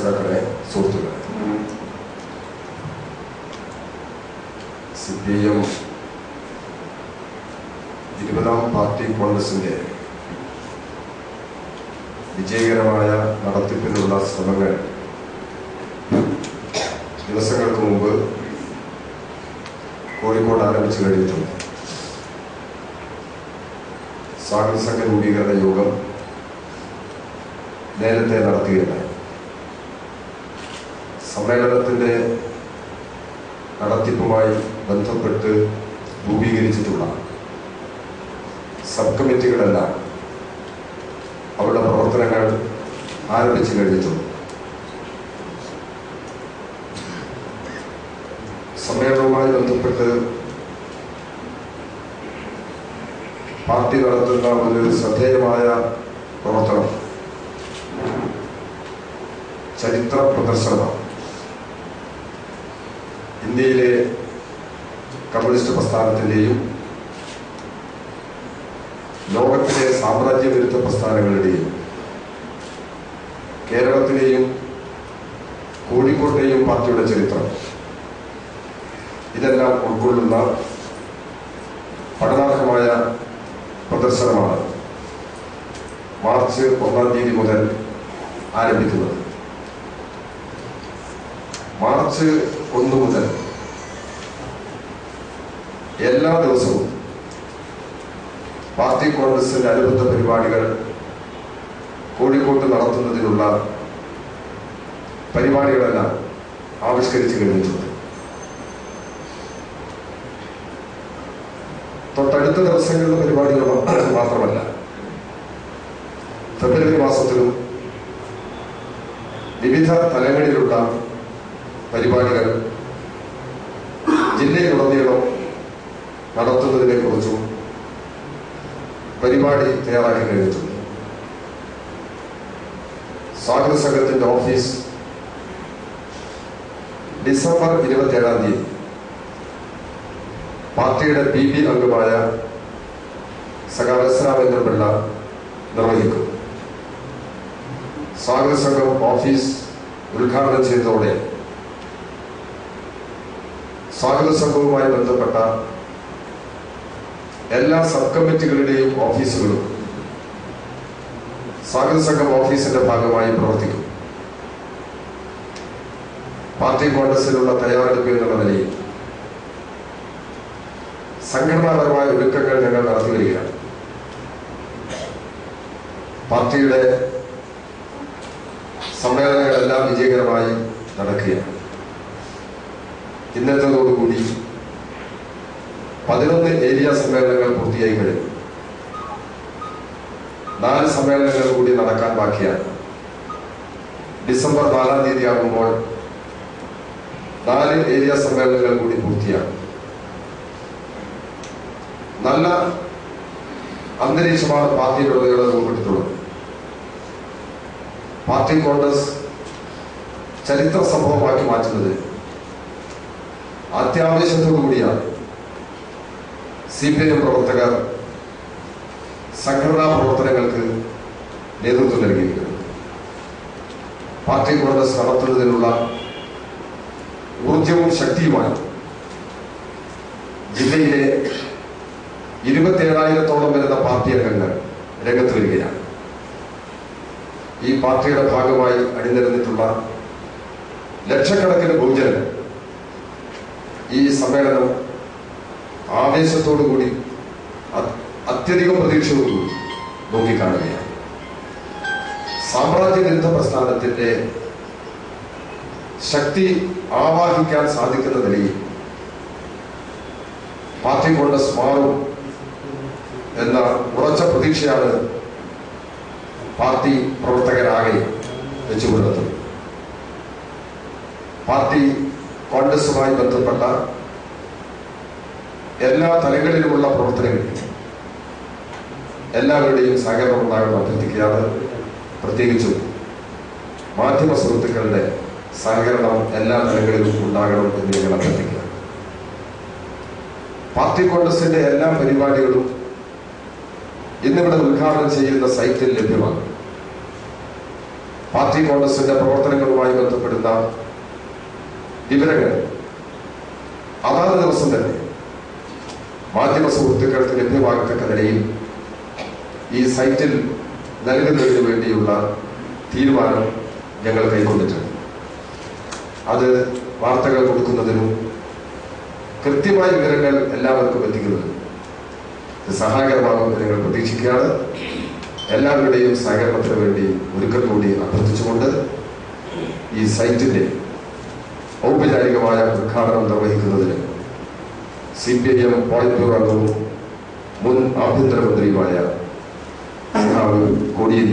മനസ്സിലാക്കണേ സുഹൃത്തുക്കളെ. CPIM 20ാം party കോൺഗ്രസിന്റെ വിജയകരമായ നടത്തിപ്പിനുള്ള ശ്രമങ്ങൾ ദിവസങ്ങൾക്ക് മുമ്പ് കോഴിക്കോട് ആരംഭിച്ചു കഴിഞ്ഞിട്ടുണ്ട്. സ്വാഗത സംഘ രൂപീകരണ യോഗം നേരത്തെ നടത്തുകയുണ്ടായി. സമ്മേളനത്തിന്റെ നടത്തിപ്പുമായി ബന്ധപ്പെട്ട് രൂപീകരിച്ചിട്ടുള്ള സബ് കമ്മിറ്റികളെല്ലാം അവരുടെ പ്രവർത്തനങ്ങൾ ആരംഭിച്ചു കഴിഞ്ഞിട്ടുണ്ട്. സമ്മേളനവുമായി ബന്ധപ്പെട്ട് പാർട്ടി നടത്തുന്ന ഒരു ശ്രദ്ധേയമായ പ്രവർത്തനം ചരിത്ര പ്രദർശനമാണ്. ഇന്ത്യയിലെ കമ്മ്യൂണിസ്റ്റ് പ്രസ്ഥാനത്തിന്റെയും ലോകത്തിലെ സാമ്രാജ്യവിരുദ്ധ പ്രസ്ഥാനങ്ങളുടെയും കേരളത്തിലെയും കോഴിക്കോട്ടെയും പാർട്ടിയുടെ ചരിത്രം ഇതെല്ലാം ഉൾക്കൊള്ളുന്ന പഠനാർഹമായ പ്രദർശനമാണ് മാർച്ച് 1-ാം തീയതി മുതൽ ആരംഭിക്കുന്നത്. മാർച്ച് 1 മുതൽ എല്ലാ ദിവസവും പാർട്ടി കോൺഗ്രസിന്റെ അനുബന്ധ പരിപാടികൾ കോഴിക്കോട്ട് നടത്തുന്നതിനുള്ള പരിപാടികളെല്ലാം ആവിഷ്കരിച്ചു കഴിഞ്ഞിട്ടുണ്ട്. തൊട്ടടുത്ത ദിവസങ്ങളിലെ പരിപാടികൾ മാത്രമല്ല, ഫെബ്രുവരി മാസത്തിലും വിവിധ തലങ്ങളിലുള്ള പരിപാടികൾ ജില്ലയിലുടനീളം നടത്തുന്നതിനെ കുറിച്ചും പരിപാടി തയ്യാറാക്കി കഴിഞ്ഞിട്ടുണ്ട്. സ്വാഗത സംഘത്തിന്റെ ഓഫീസ് ഡിസംബർ 27-ാം തീയതി പാർട്ടിയുടെ PB അംഗമായ സഖാവ് എസ്. രാമചന്ദ്രപിള്ള നിർവഹിക്കും. സ്വാഗത സംഘം ഓഫീസ് ഉദ്ഘാടനം ചെയ്തതോടെ സ്വാഗത സംഘവുമായി ബന്ധപ്പെട്ട എല്ലാ സബ് കമ്മിറ്റികളുടെയും ഓഫീസുകളും സ്വാഗത സംഘം ഓഫീസിന്റെ ഭാഗമായി പ്രവർത്തിക്കും. പാർട്ടി കോൺഗ്രസിലുള്ള തയ്യാറെടുപ്പ് എന്നുള്ള നിലയിൽ സംഘടനാപരമായ ഒരുക്കങ്ങൾ ഞങ്ങൾ നടത്തി വരികയാണ്. പാർട്ടിയുടെ സമ്മേളനങ്ങളെല്ലാം വിജയകരമായി നടക്കുകയാണ്. ഇന്നത്തോടുകൂടി 11 ഏരിയ സമ്മേളനങ്ങൾ പൂർത്തിയായി കഴിഞ്ഞു. 4 സമ്മേളനങ്ങൾ കൂടി നടക്കാൻ ബാക്കിയാണ്. ഡിസംബർ 4-ാം തീയതി ആകുമ്പോൾ 4 ഏരിയ സമ്മേളനങ്ങൾ കൂടി പൂർത്തിയാകും. നല്ല അന്തരീക്ഷമാണ് പാർട്ടിയിലുടനീളം രൂപപ്പെട്ടിട്ടുള്ളത്. പാർട്ടി കോൺഗ്രസ് ചരിത്ര സംഭവമാക്കി മാറ്റുന്നത് അത്യാവശ്യത്തോടുകൂടിയാണ് CPIM പ്രവർത്തകർ സംഘടനാ പ്രവർത്തനങ്ങൾക്ക് നേതൃത്വം നൽകിയിരിക്കുന്നത്. പാർട്ടി കോൺഗ്രസ് നടത്തുന്നതിനുള്ള ഊർജവും ശക്തിയുമായി ജില്ലയിലെ 27,000-ഓളം വരുന്ന പാർട്ടി അംഗങ്ങൾ രംഗത്ത് വരികയാണ്. ഈ പാർട്ടിയുടെ ഭാഗമായി അണിനിരന്നിട്ടുള്ള ലക്ഷക്കണക്കിന് ബഹുജനങ്ങൾ ഈ സമ്മേളനം ആവേശത്തോടുകൂടി അത്യധികം പ്രതീക്ഷയോടുകൂടി നോക്കിക്കാണുകയാണ്. സാമ്രാജ്യവിരുദ്ധ പ്രസ്ഥാനത്തിന്റെ ശക്തി ആവാഹിക്കാൻ സാധിക്കുന്ന നിലയിൽ പാർട്ടി കോൺഗ്രസ് മാറും എന്ന ഉറച്ച പ്രതീക്ഷയാണ് പാർട്ടി പ്രവർത്തകരാകെ വെച്ചുകൊടുത്തത്. പാർട്ടി കോൺഗ്രസുമായി ബന്ധപ്പെട്ട എല്ലാ തലങ്ങളിലുമുള്ള പ്രവർത്തനങ്ങളിൽ എല്ലാവരുടെയും സഹകരണം ഉണ്ടാകണം അഭ്യർത്ഥിക്കുകയാണ്. പ്രത്യേകിച്ചും മാധ്യമ സുഹൃത്തുക്കളുടെ സഹകരണം എല്ലാ തലങ്ങളിലും ഉണ്ടാകണം എന്ന് ഞങ്ങൾ അഭ്യർത്ഥിക്കുക. പാർട്ടി കോൺഗ്രസിന്റെ എല്ലാ പരിപാടികളും ഇന്നിവിടെ ഉദ്ഘാടനം ചെയ്യുന്ന സൈറ്റിൽ ലഭ്യമാണ്. പാർട്ടി കോൺഗ്രസിന്റെ പ്രവർത്തനങ്ങളുമായി ബന്ധപ്പെടുന്ന വിവരങ്ങൾ അതാത് ദിവസം തന്നെ മാധ്യമ സുഹൃത്തുക്കൾക്ക് ലഭ്യമാകത്തക്ക നിലയിൽ ഈ സൈറ്റിൽ നൽകുന്നതിന് വേണ്ടിയുള്ള തീരുമാനം ഞങ്ങൾ കൈക്കൊണ്ടിട്ടുണ്ട്. അത് വാർത്തകൾ കൊടുക്കുന്നതിനും കൃത്യമായ വിവരങ്ങൾ എല്ലാവർക്കും എത്തിക്കുന്നതിനും സഹായകരമാകുമെന്ന് ഞങ്ങൾ പ്രതീക്ഷിക്കുകയാണ്. എല്ലാവരുടെയും സഹകരണത്തിന് വേണ്ടി ഒരിക്കൽ കൂടി അഭ്യർത്ഥിച്ചുകൊണ്ട് ഈ സൈറ്റിന്റെ ഔപചാരികമായ ഉദ്ഘാടനം നിർവഹിക്കുന്നതിന് CPIM പോളിറ്റ് ബ്യൂറോ അംഗവും മുൻ ആഭ്യന്തരമന്ത്രിയുമായ കോടിയേരി